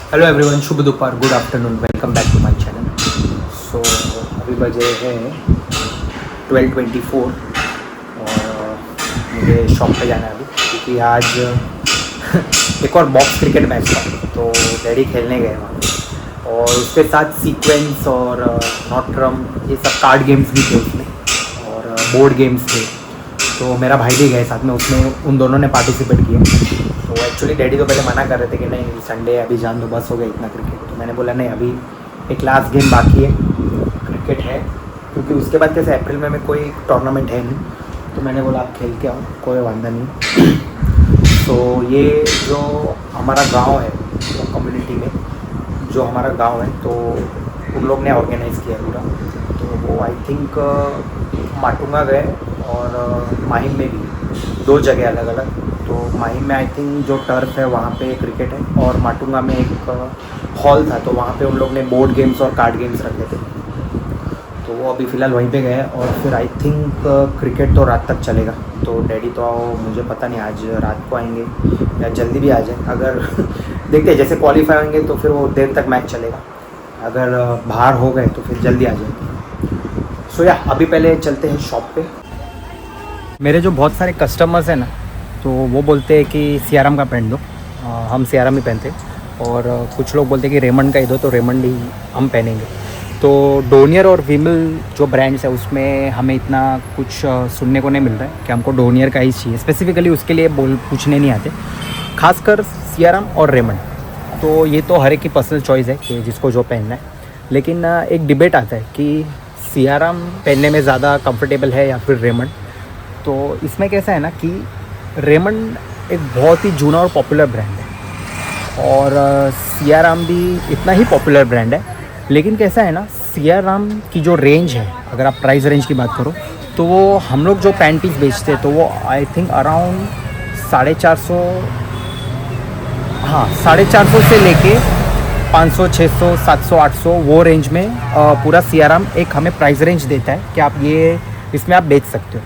Hello everyone, शुभ दोपहर, good afternoon, welcome back to my channel. So अभी बजे हैं 12:24 और मुझे शॉप पे जाना है अभी, क्योंकि आज एक और बॉक्स क्रिकेट मैच था तो डैडी खेलने गए वहाँ पे। और उसके साथ सीक्वेंस और नॉटरम ये सब कार्ड गेम्स भी थे उसमें, और बोर्ड गेम्स थे। तो मेरा भाई भी गए साथ में, उसमें उन दोनों ने पार्टिसिपेट किया। तो एक्चुअली डैडी तो पहले मना कर रहे थे कि नहीं संडे अभी जान दो, बस हो गया इतना क्रिकेट। तो मैंने बोला नहीं, अभी एक लास्ट गेम बाकी है, क्रिकेट है, क्योंकि उसके बाद कैसे अप्रैल में कोई टूर्नामेंट है नहीं। तो मैंने बोला आप खेल के आओ, कोई वादा नहीं। तो ये जो हमारा गांव है, तो कम्युनिटी में जो हमारा गांव है, तो उन लोग ने ऑर्गेनाइज़ किया पूरा। तो वो आई थिंक माटुंगा गए और माहिम में भी, दो जगह अलग अलग। तो माहिम में आई थिंक जो टर्फ है वहाँ पे क्रिकेट है, और माटुंगा में एक हॉल था, तो वहाँ पे उन लोग ने बोर्ड गेम्स और कार्ड गेम्स रखे थे। तो वो अभी फ़िलहाल वहीं पे गए, और फिर आई थिंक क्रिकेट तो रात तक चलेगा। तो डैडी तो मुझे पता नहीं आज रात को आएंगे या जल्दी भी आ जाए। अगर देखते हैं, जैसे क्वालिफाई होंगे तो फिर वो देर तक मैच चलेगा, अगर बाहर हो गए तो फिर जल्दी आ जाएंगे। सो या अभी पहले चलते हैं शॉप पे। मेरे जो बहुत सारे कस्टमर्स हैं ना, तो वो बोलते हैं कि सीआरएम का पहन दो, हम सीआरएम ही पहनते हैं। और कुछ लोग बोलते हैं कि रेमंड का ही दो, तो रेमंड ही हम पहनेंगे। तो डोनियर और विमल जो ब्रांड्स है उसमें हमें इतना कुछ सुनने को नहीं मिल रहा है कि हमको डोनियर का ही चाहिए स्पेसिफिकली, उसके लिए पूछने नहीं आते, खासकर सीआरएम और रेमंड। तो ये तो हर एक की पर्सनल चॉइस है कि जिसको जो पहनना है। लेकिन एक डिबेट आता है कि सीआरएम पहनने में ज़्यादा कंफर्टेबल है या फिर रेमंड। तो इसमें कैसा है ना कि रेमंड एक बहुत ही जूना और पॉपुलर ब्रांड है, और सीआरएम भी इतना ही पॉपुलर ब्रांड है। लेकिन कैसा है ना, सीआरएम की जो रेंज है, अगर आप प्राइस रेंज की बात करो, तो वो हम लोग जो पैंट पीस बेचते हैं तो वो आई थिंक अराउंड 450, हाँ 450 से लेके 500, 600, 700, 800 वो रेंज में पूरा सीआरएम एक हमें प्राइस रेंज देता है कि आप ये इसमें आप बेच सकते हो।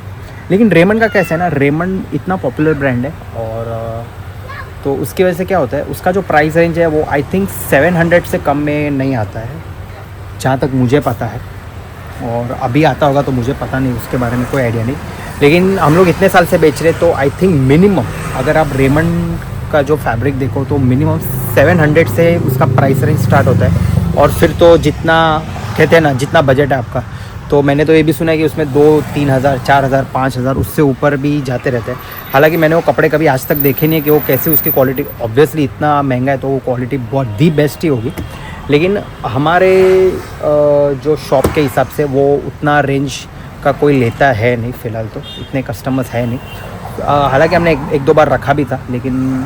लेकिन रेमंड का कैसा है ना, रेमंड इतना पॉपुलर ब्रांड है, और तो उसकी वजह से क्या होता है, उसका जो प्राइस रेंज है वो आई थिंक 700 से कम में नहीं आता है, जहाँ तक मुझे पता है। और अभी आता होगा तो मुझे पता नहीं, उसके बारे में कोई आइडिया नहीं। लेकिन हम लोग इतने साल से बेच रहे, तो आई थिंक मिनिमम अगर आप रेमंड का जो फैब्रिक देखो तो मिनिमम 700 से उसका प्राइस रेंज स्टार्ट होता है। और फिर तो जितना कहते हैं ना, जितना बजट है आपका, तो मैंने तो ये भी सुना है कि उसमें 2-3 हज़ार, 4 हज़ार, 5 हज़ार उससे ऊपर भी जाते रहते हैं। हालांकि मैंने वो कपड़े कभी आज तक देखे नहीं है कि वो कैसे उसकी क्वालिटी, ऑब्वियसली इतना महंगा है तो वो क्वालिटी बहुत दी बेस्ट ही होगी। लेकिन हमारे जो शॉप के हिसाब से वो उतना रेंज का कोई लेता है नहीं, फ़िलहाल तो इतने कस्टमर्स है नहीं। हालांकि हमने एक दो बार रखा भी था, लेकिन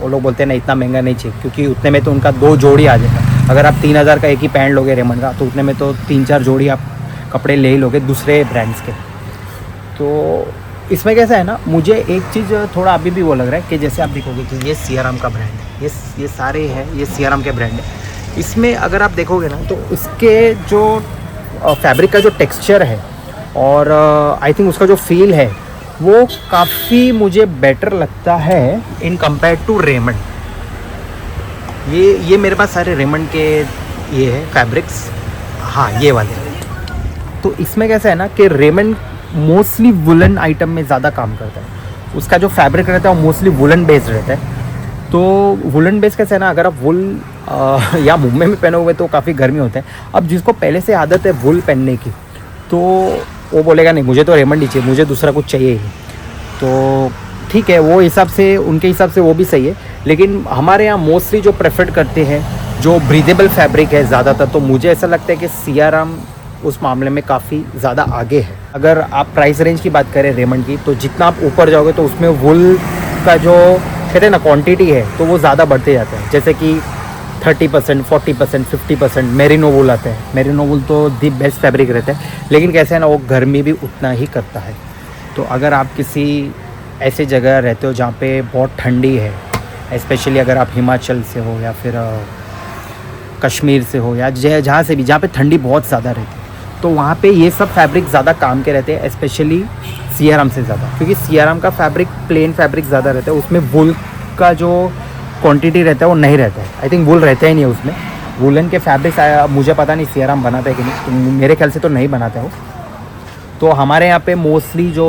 वो लोग बोलते हैं ना इतना महंगा नहीं चाहिए, क्योंकि उतने में तो उनका 2 जोड़ी आ जाएगा। अगर आप 3000 का एक ही पैंट लोगे रेमंड का, तो उतने में तो 3-4 जोड़ी आप कपड़े ले ही लोगे दूसरे ब्रांड्स के। तो इसमें कैसा है ना, मुझे एक चीज़ थोड़ा अभी भी वो लग रहा है कि जैसे आप देखोगे कि ये सीआरएम का ब्रांड है, ये सारे हैं, ये सीआरएम के ब्रांड है। इसमें अगर आप देखोगे ना, तो इसके जो फैब्रिक का जो टेक्सचर है, और आई थिंक उसका जो फील है, वो काफ़ी मुझे बेटर लगता है इन कंपेयर टू रेमंड। ये मेरे पास सारे रेमंड के ये है फैब्रिक्स, हाँ ये वाले। तो इसमें कैसा है ना कि रेमंड मोस्टली वुलन आइटम में ज़्यादा काम करता है। उसका जो फैब्रिक रहता है वो मोस्टली वुलन बेस्ड रहता है। तो वुलन बेस्ड कैसा है ना, अगर आप वुल या मुंबई में पहने हुए तो काफ़ी गर्मी होता है। अब जिसको पहले से आदत है वुल पहनने की, तो वो बोलेगा नहीं मुझे तो रेमंड ही चाहिए, मुझे दूसरा कुछ चाहिए ही। तो ठीक है, वो हिसाब से, उनके हिसाब से वो भी सही है। लेकिन हमारे यहाँ मोस्टली जो प्रेफर करते हैं जो ब्रीदेबल फैब्रिक है ज़्यादातर, तो मुझे ऐसा लगता है कि सीआरएम उस मामले में काफ़ी ज़्यादा आगे है। अगर आप प्राइस रेंज की बात करें रेमंड की, तो जितना आप ऊपर जाओगे तो उसमें वुल का जो कहते हैं ना क्वांटिटी है, तो वो ज़्यादा बढ़ते जाता है। जैसे कि 30%, 40%, 50% मेरिनो वुल आता है। मेरिनो वुल तो दी बेस्ट फैब्रिक रहता है, लेकिन कैसे है ना, वो गर्मी भी उतना ही करता है। तो अगर आप किसी ऐसे जगह रहते हो जहाँ पे बहुत ठंडी है, स्पेशली अगर आप हिमाचल से हो या फिर कश्मीर से हो, या जहाँ से भी, जहाँ पे ठंडी बहुत ज़्यादा रहती है, तो वहाँ पे ये सब फैब्रिक ज़्यादा काम के रहते हैं, स्पेशली सीआरएम से ज़्यादा। क्योंकि सीआरएम का फैब्रिक प्लेन फैब्रिक ज़्यादा रहता है, उसमें वुल का जो क्वांटिटी रहता है वो नहीं रहता है। आई थिंक वूल रहता ही नहीं है उसमें। वूलन के फैब्रिक्स मुझे पता नहीं सीआराम बनाता है कि नहीं, तो मेरे ख्याल से तो नहीं बनाता है वो। तो हमारे यहाँ पे मोस्टली जो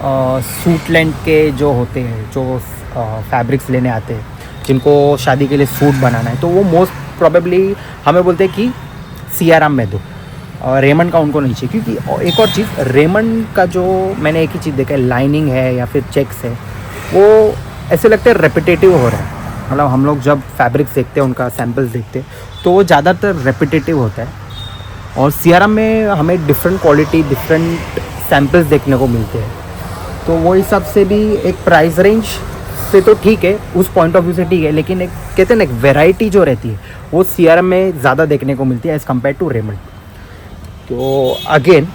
सूट लेंथ के जो होते हैं, जो फैब्रिक्स लेने आते हैं, जिनको शादी के लिए सूट बनाना है, तो वो मोस्ट प्रोबेबली हमें बोलते हैं कि सीआराम में दो। रेमंड का उनको नहीं चाहिए, क्योंकि एक और चीज़, रेमंड का जो मैंने एक ही चीज़ देखा है, लाइनिंग है या फिर चेक्स है, वो ऐसे लगते हैं रेपिटेटिव हो रहा है। मतलब हम लोग जब फैब्रिक्स देखते हैं, उनका सैम्पल्स देखते हैं, तो वो ज़्यादातर रेपिटेटिव होता है। और सीआराम में हमें डिफरेंट क्वालिटी, डिफरेंट सैम्पल्स देखने को मिलते हैं। तो वो हिसाब से भी एक प्राइस रेंज से तो ठीक है, उस पॉइंट ऑफ व्यू से ठीक है, लेकिन एक कहते हैं ना, एक वेराइटी जो रहती है वो सीआराम में ज़्यादा देखने को मिलती है एज़ कम्पेयर टू रेमंड। तो अगेन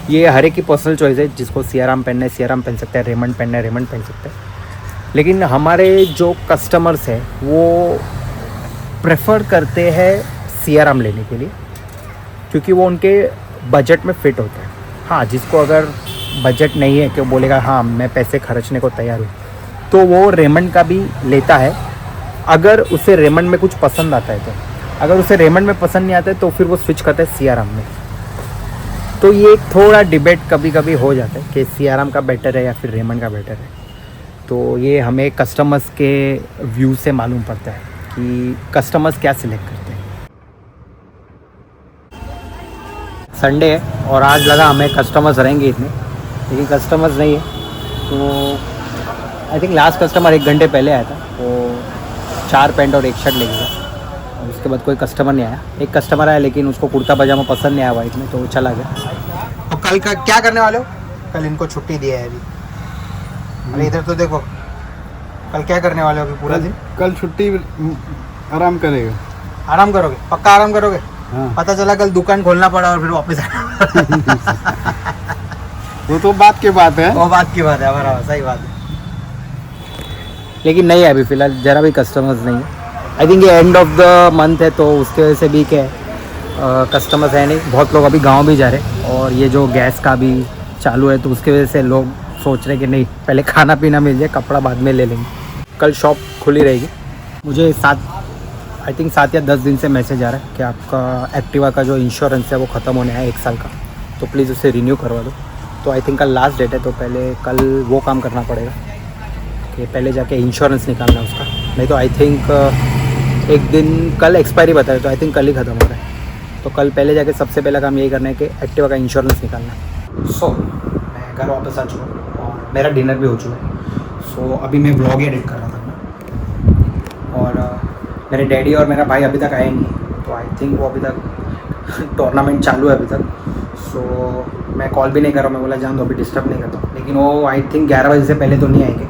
ये हर एक की पर्सनल चॉइस है, जिसको सीआराम पहनना है सीआराम पहन सकता है, रेमंड पहनना है रेमंड पहन सकता है। लेकिन हमारे जो कस्टमर्स हैं वो प्रेफर करते हैं सीआराम लेने के लिए, क्योंकि वो उनके बजट में फ़िट होता है। हाँ, जिसको अगर बजट नहीं है कि वो बोलेगा हाँ मैं पैसे खर्चने को तैयार हूँ, तो वो रेमंड का भी लेता है, अगर उसे रेमंड में कुछ पसंद आता है तो। अगर उसे रेमंड में पसंद नहीं आता है तो फिर वो स्विच करता है सीआराम में। तो ये एक थोड़ा डिबेट कभी कभी हो जाता है कि सीआराम का बेटर है या फिर रेमंड का बेटर है। तो ये हमें कस्टमर्स के व्यू से मालूम पड़ता है कि कस्टमर्स क्या सिलेक्ट करते हैं। संडे है और आज लगा हमें कस्टमर्स रहेंगे इतने, लेकिन कस्टमर्स नहीं है। तो आई थिंक लास्ट कस्टमर 1 घंटे पहले आया था, वो 4 पैंट और 1 शर्ट ले गया, और उसके बाद कोई कस्टमर नहीं आया। एक कस्टमर आया, लेकिन उसको कुर्ता पजामा पसंद नहीं आया वाइट में, तो वो चला गया। और कल का क्या करने वाले हो? कल इनको छुट्टी दी है अभी। अरे इधर तो देखो, कल क्या करने वाले हो अभी पूरा दिन? कल छुट्टी, आराम करेगा। आराम करोगे? पक्का आराम करोगे? हाँ। पता चला कल दुकान खोलना पड़ा और फिर वापस आना। वो तो बात की बात है। वो बात की बात है, हमारा सही बात है। लेकिन नहीं है अभी फ़िलहाल, ज़रा भी कस्टमर्स नहीं है। आई थिंक ये एंड ऑफ द मंथ है, तो उसकी वजह से भी क्या है, कस्टमर्स है नहीं। बहुत लोग अभी गांव भी जा रहे हैं, और ये जो गैस का भी चालू है, तो उसकी वजह से लोग सोच रहे हैं कि नहीं, पहले खाना पीना मिल जाए, कपड़ा बाद में ले लेंगे। कल शॉप खुली रहेगी। मुझे 7 या 10 दिन से मैसेज आ रहा है कि आपका एक्टिवा का जो इंश्योरेंस है वो ख़त्म होने है 1 साल का, तो प्लीज़ उसे रिन्यू करवा दो। तो आई थिंक कल लास्ट डेट है, तो पहले कल वो काम करना पड़ेगा कि पहले जाके इंश्योरेंस निकालना है उसका। नहीं तो आई थिंक एक दिन कल एक्सपायरी बताया, तो आई थिंक कल ही ख़त्म हो रहा है। तो कल पहले जाके सबसे पहला काम यही करना है कि एक्टिवा का इंश्योरेंस निकालना है। सो मैं घर वापस आ चुका हूँ और मेरा डिनर भी हो चुका है। सो अभी मैं व्लॉग एडिट कर रहा था, और मेरे डैडी और मेरा भाई अभी तक आए नहीं, तो आई थिंक वो अभी तक टूर्नामेंट चालू है अभी तक। सो मैं कॉल भी नहीं कर रहा हूँ, मैं बोला जान दो, अभी डिस्टर्ब नहीं करता हूँ। लेकिन वो आई थिंक 11 बजे से पहले तो नहीं आएंगे,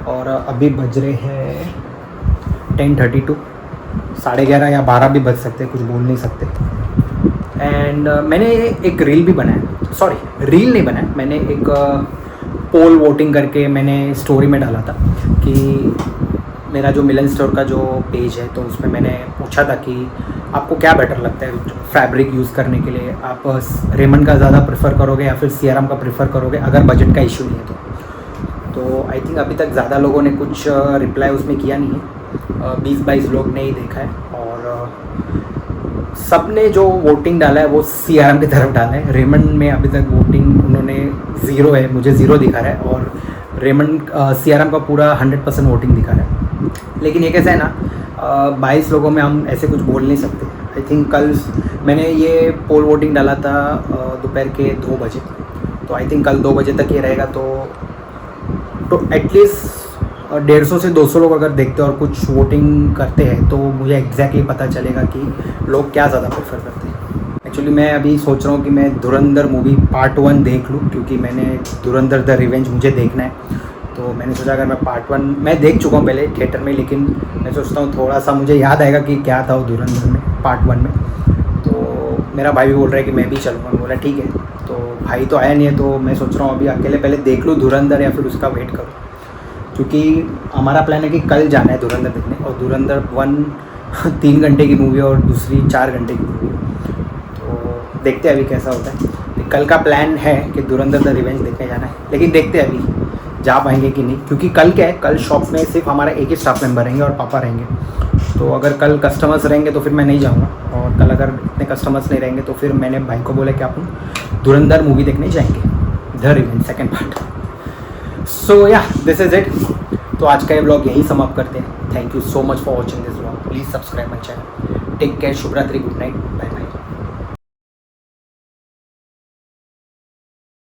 और अभी बज रहे हैं 10:32, 11:30 या 12 भी बज सकते, कुछ बोल नहीं सकते। एंड मैंने एक रील भी बनाया, सॉरी रील नहीं बनाया, मैंने एक पोल वोटिंग करके मैंने स्टोरी में डाला था कि मेरा जो मिलन स्टोर का जो पेज है, तो उसमें मैंने पूछा था कि आपको क्या बेटर लगता है फैब्रिक यूज़ करने के लिए, आप रेमंड का ज़्यादा प्रेफर करोगे या फिर सीआराम का प्रेफर करोगे, अगर बजट का इशू नहीं है तो आई थिंक अभी तक ज़्यादा लोगों ने कुछ रिप्लाई उसमें किया नहीं है। 20-22 लोग ने ही देखा है, और सब ने जो वोटिंग डाला है वो सीआराम की तरफ डाला है। रेमंड में अभी तक वोटिंग उन्होंने 0 है, मुझे 0 दिखा रहा है, और रेमंड सीआराम का पूरा 100% वोटिंग दिखा रहा है। लेकिन ये कैसा है ना, 22 लोगों में हम ऐसे कुछ बोल नहीं सकते। आई थिंक कल मैंने ये पोल वोटिंग डाला था दोपहर के 2 बजे, तो आई थिंक कल 2 बजे तक ये रहेगा, तो एटलीस्ट 150 से 200 लोग अगर देखते हैं और कुछ वोटिंग करते हैं, तो मुझे एग्जैक्टली पता चलेगा कि लोग क्या ज़्यादा प्रेफर करते हैं। एक्चुअली मैं अभी सोच रहा हूँ कि मैं धुरंधर मूवी पार्ट 1 देख लूँ, क्योंकि मैंने धुरंधर द रिवेंज मुझे देखना है। तो मैंने सोचा अगर मैं पार्ट 1 मैं देख चुका हूँ पहले थिएटर में, लेकिन मैं सोचता हूँ थोड़ा सा मुझे याद आएगा कि क्या था वो धुरंधर में पार्ट 1 में। तो मेरा भाई भी बोल रहा है कि मैं भी चलूँगा, मैं बोला ठीक है। तो भाई तो आया नहीं है, तो मैं सोच रहा हूँ अभी अकेले पहले देख लूँ धुरंधर, या फिर उसका वेट करूँ, क्योंकि हमारा प्लान है कि कल जाना है धुरंधर देखने। और धुरंधर 1 3 घंटे की मूवी और दूसरी 4 घंटे की मूवी, तो देखते हैं अभी कैसा होता है। कल का प्लान है कि धुरंधर द रिवेंज देखने जाना है, लेकिन देखते हैं अभी जा पाएंगे कि नहीं, क्योंकि कल क्या है, कल शॉप में सिर्फ हमारा एक ही स्टाफ मेंबर रहेंगे और पापा रहेंगे। तो अगर कल कस्टमर्स रहेंगे तो फिर मैं नहीं जाऊँगा, और कल अगर इतने कस्टमर्स नहीं रहेंगे तो फिर मैंने भाई को बोला कि अपन धुरंधर मूवी देखने जाएंगे, द रिवेंज सेकेंड पार्ट। सो या दिस इज़ इट। तो आज का ये ब्लॉग यहीं समाप्त करते हैं। Thank you so much for watching this blog. Please subscribe my channel. Take care, शुभ रात्रि, गुड नाइट, बाय बाय।